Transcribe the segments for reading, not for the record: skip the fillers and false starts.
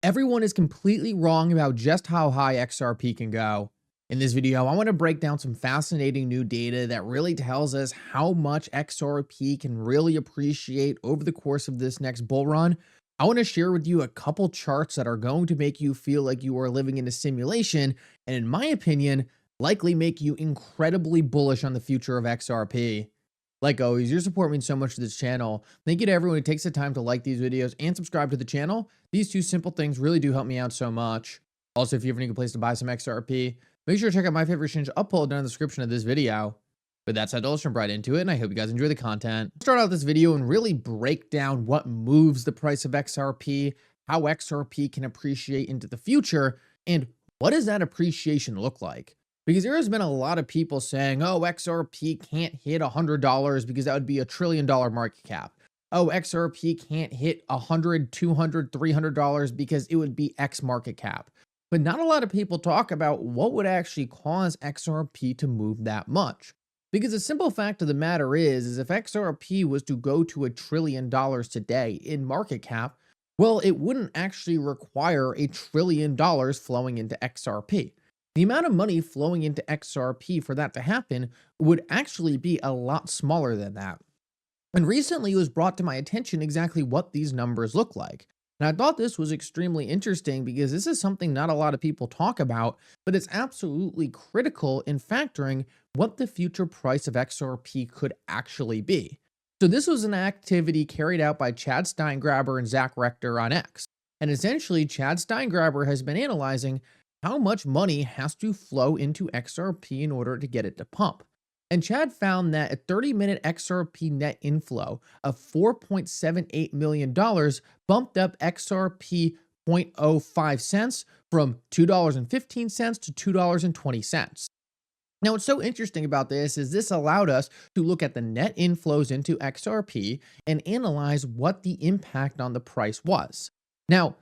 Everyone is completely wrong about just how high XRP can go. In this video, I want to break down some fascinating new data that really tells us how much XRP can really appreciate over the course of this next bull run. I want to share with you a couple charts that are going to make you feel like you are living in a simulation, and in my opinion, likely make you incredibly bullish on the future of XRP. Like always, your support means so much to this channel. Thank you to everyone who takes the time to like these videos and subscribe to the channel. These two simple things really do help me out so much. Also, if you ever need a place to buy some XRP, make sure to check out my favorite exchange upload down in the description of this video. But that said, let's jump right into it, and I hope you guys enjoy the content. Let's start out this video and really break down what moves the price of XRP, how XRP can appreciate into the future, and what does that appreciation look like? Because there has been a lot of people saying, oh, XRP can't hit $100 because that would be $1 trillion market cap. Oh, XRP can't hit $100, $200, $300 because it would be X market cap. But not a lot of people talk about what would actually cause XRP to move that much. Because the simple fact of the matter is if XRP was to go to $1 trillion today in market cap, well, it wouldn't actually require $1 trillion flowing into XRP. The amount of money flowing into XRP for that to happen would actually be a lot smaller than that. And recently it was brought to my attention exactly what these numbers look like. And I thought this was extremely interesting because this is something not a lot of people talk about, but it's absolutely critical in factoring what the future price of XRP could actually be. So this was an activity carried out by Chad Steingraber and Zach Rector on X. And essentially Chad Steingraber has been analyzing how much money has to flow into XRP in order to get it to pump. And Chad found that a 30-minute XRP net inflow of $4.78 million bumped up XRP 0.05 cents from $2.15 to $2.20. Now, what's so interesting about this is this allowed us to look at the net inflows into XRP and analyze what the impact on the price was. Now,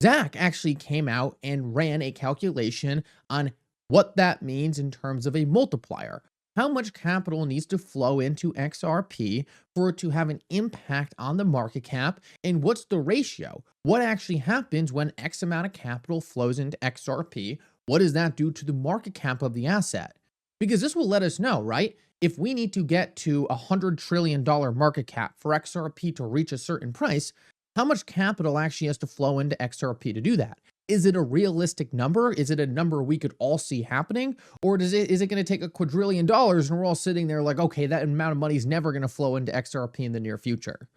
Zach actually came out and ran a calculation on what that means in terms of a multiplier. How much capital needs to flow into XRP for it to have an impact on the market cap, and what's the ratio? What actually happens when X amount of capital flows into XRP? What does that do to the market cap of the asset? Because this will let us know, right? If we need to get to a $100 trillion market cap for XRP to reach a certain price, how much capital actually has to flow into XRP to do that? Is it a realistic number? Is it a number we could all see happening? Or is it going to take $1 quadrillion and we're all sitting there like, okay, that amount of money is never going to flow into XRP in the near future?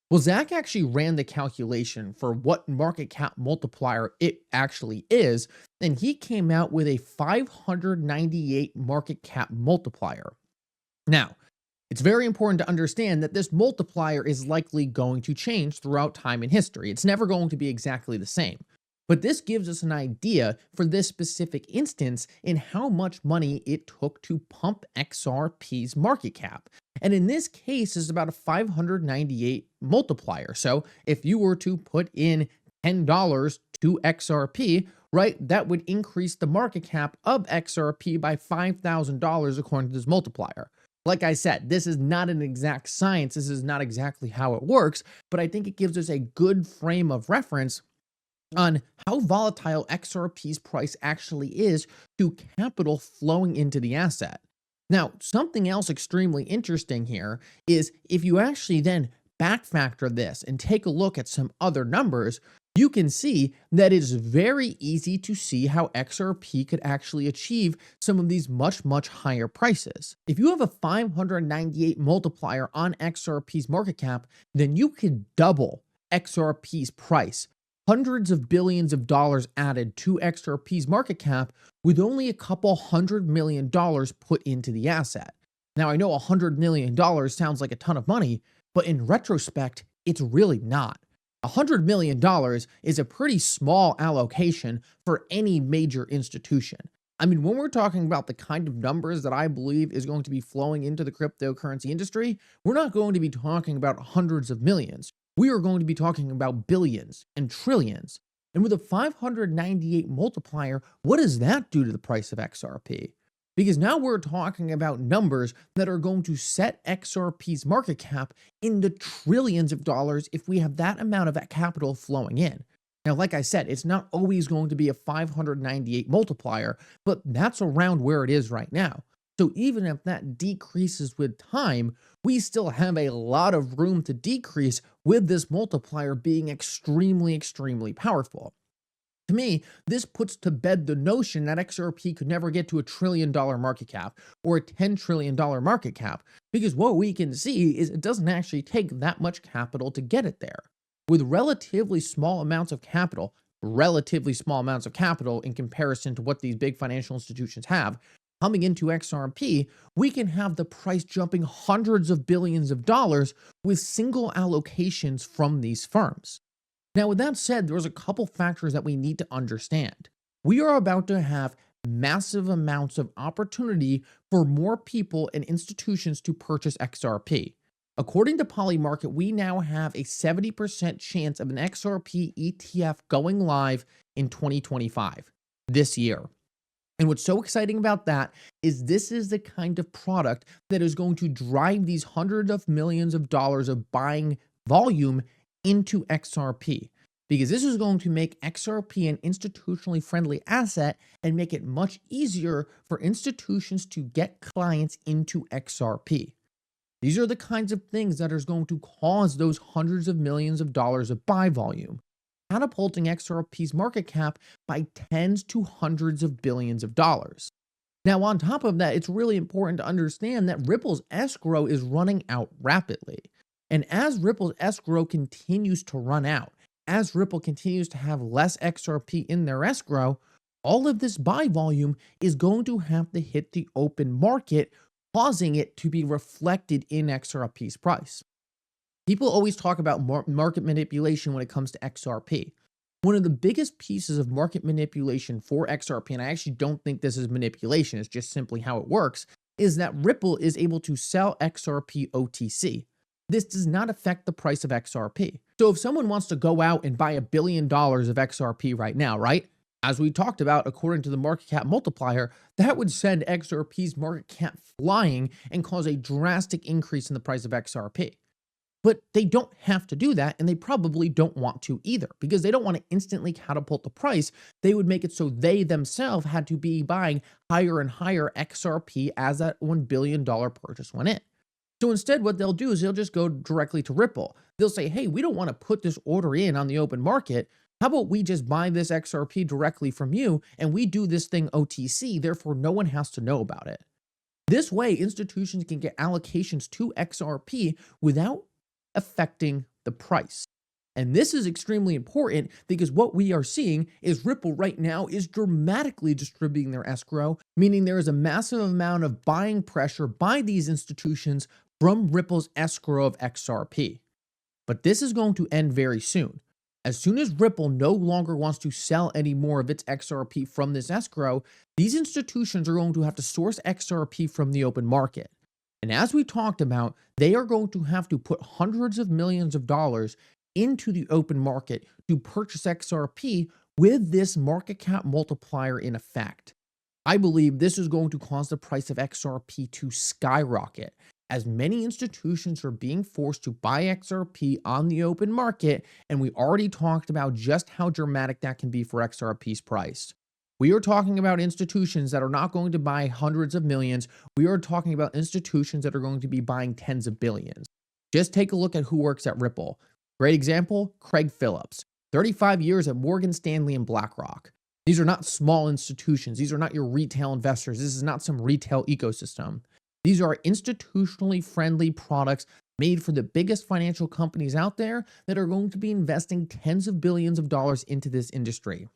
Well, Zach actually ran the calculation for what market cap multiplier it actually is, and he came out with a 598 market cap multiplier. Now, it's very important to understand that this multiplier is likely going to change throughout time and history. It's never going to be exactly the same. But this gives us an idea for this specific instance in how much money it took to pump XRP's market cap. And in this case, it's about a 598 multiplier. So if you were to put in $10 to XRP, right, that would increase the market cap of XRP by $5,000 according to this multiplier. Like I said, this is not an exact science. This is not exactly how it works, but I think it gives us a good frame of reference on how volatile XRP's price actually is to capital flowing into the asset. Now, something else extremely interesting here is if you actually then back factor this and take a look at some other numbers, you can see that it's very easy to see how XRP could actually achieve some of these much, much higher prices. If you have a 598 multiplier on XRP's market cap, then you could double XRP's price. Hundreds of billions of dollars added to XRP's market cap with only a couple $100 million put into the asset. Now, I know $100 million sounds like a ton of money, but in retrospect, it's really not. $100 million is a pretty small allocation for any major institution. I mean, when we're talking about the kind of numbers that I believe is going to be flowing into the cryptocurrency industry, we're not going to be talking about hundreds of millions. We are going to be talking about billions and trillions. And with a 598 multiplier, what does that do to the price of XRP? Because now we're talking about numbers that are going to set XRP's market cap in the trillions of dollars if we have that amount of capital flowing in. Now, like I said, it's not always going to be a 598 multiplier, but that's around where it is right now. So even if that decreases with time, we still have a lot of room to decrease with this multiplier being extremely, extremely powerful. To me, this puts to bed the notion that XRP could never get to a $1 trillion market cap or a $10 trillion market cap, because what we can see is it doesn't actually take that much capital to get it there. With relatively small amounts of capital in comparison to what these big financial institutions have, coming into XRP, we can have the price jumping hundreds of billions of dollars with single allocations from these firms. Now, with that said, there's a couple factors that we need to understand. We are about to have massive amounts of opportunity for more people and institutions to purchase XRP. According to Polymarket, we now have a 70% chance of an XRP ETF going live in 2025, this year. And what's so exciting about that is this is the kind of product that is going to drive these hundreds of millions of dollars of buying volume into XRP, because this is going to make XRP an institutionally friendly asset and make it much easier for institutions to get clients into XRP. These are the kinds of things that is going to cause those hundreds of millions of dollars of buy volume, catapulting XRP's market cap by tens to hundreds of billions of dollars. Now, on top of that, it's really important to understand that Ripple's escrow is running out rapidly. And as Ripple's escrow continues to run out, as Ripple continues to have less XRP in their escrow, all of this buy volume is going to have to hit the open market, causing it to be reflected in XRP's price. People always talk about market manipulation when it comes to XRP. One of the biggest pieces of market manipulation for XRP, and I actually don't think this is manipulation, it's just simply how it works, is that Ripple is able to sell XRP OTC. This does not affect the price of XRP. So if someone wants to go out and buy $1 billion of XRP right now, right? As we talked about, according to the market cap multiplier, that would send XRP's market cap flying and cause a drastic increase in the price of XRP. But they don't have to do that, and they probably don't want to either, because they don't want to instantly catapult the price. They would make it so they themselves had to be buying higher and higher XRP as that $1 billion purchase went in. So instead, what they'll do is they'll just go directly to Ripple. They'll say, hey, we don't want to put this order in on the open market. How about we just buy this XRP directly from you, and we do this thing OTC, therefore no one has to know about it. This way, institutions can get allocations to XRP without affecting the price. And this is extremely important because what we are seeing is Ripple right now is dramatically distributing their escrow, meaning there is a massive amount of buying pressure by these institutions from Ripple's escrow of XRP. But this is going to end very soon. As soon as Ripple no longer wants to sell any more of its XRP from this escrow, these institutions are going to have to source XRP from the open market. And as we talked about, they are going to have to put hundreds of millions of dollars into the open market to purchase XRP with this market cap multiplier in effect. I believe this is going to cause the price of XRP to skyrocket, as many institutions are being forced to buy XRP on the open market, and we already talked about just how dramatic that can be for XRP's price. We are talking about institutions that are not going to buy hundreds of millions. We are talking about institutions that are going to be buying tens of billions. Just take a look at who works at Ripple. Great example, Craig Phillips, 35 years at Morgan Stanley and BlackRock. These are not small institutions. These are not your retail investors. This is not some retail ecosystem. These are institutionally friendly products made for the biggest financial companies out there that are going to be investing tens of billions of dollars into this industry.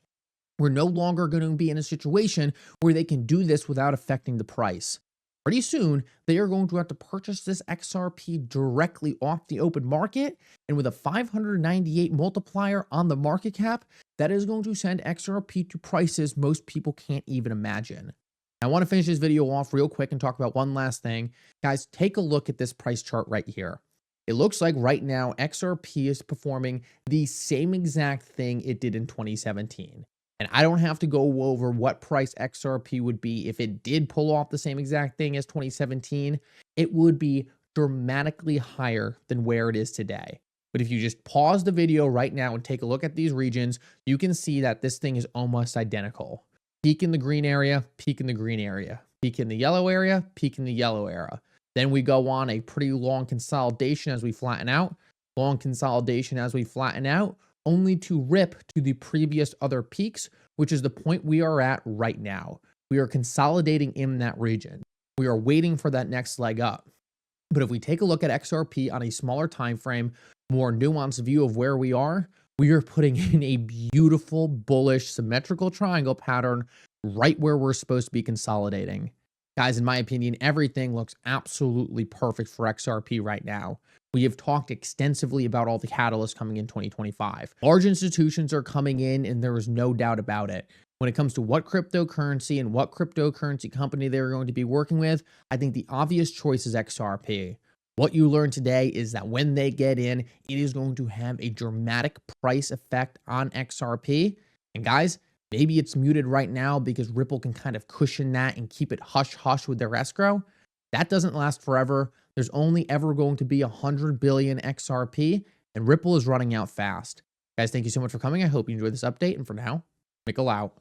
We're no longer going to be in a situation where they can do this without affecting the price. Pretty soon, they are going to have to purchase this XRP directly off the open market, and with a 598 multiplier on the market cap, that is going to send XRP to prices most people can't even imagine. I want to finish this video off real quick and talk about one last thing. Guys, take a look at this price chart right here. It looks like right now XRP is performing the same exact thing it did in 2017. And I don't have to go over what price XRP would be if it did pull off the same exact thing as 2017. It would be dramatically higher than where it is today. But if you just pause the video right now and take a look at these regions, you can see that this thing is almost identical. Peak in the green area, peak in the green area, peak in the yellow area, peak in the yellow area. Then we go on a pretty long consolidation as we flatten out, long consolidation as we flatten out, only to rip to the previous other peaks, which is the point we are at right now. We are consolidating in that region. We are waiting for that next leg up. But if we take a look at XRP on a smaller time frame, more nuanced view of where we are putting in a beautiful, bullish, symmetrical triangle pattern right where we're supposed to be consolidating. Guys, in my opinion, everything looks absolutely perfect for XRP right now. We have talked extensively about all the catalysts coming in 2025. Large institutions are coming in, and there is no doubt about it. When it comes to what cryptocurrency and what cryptocurrency company they're going to be working with, I think the obvious choice is XRP. What you learned today is that when they get in, it is going to have a dramatic price effect on XRP. And guys, maybe it's muted right now because Ripple can kind of cushion that and keep it hush-hush with their escrow. That doesn't last forever. There's only ever going to be 100 billion XRP, and Ripple is running out fast. Guys, thank you so much for coming. I hope you enjoyed this update, and for now, Mickle out.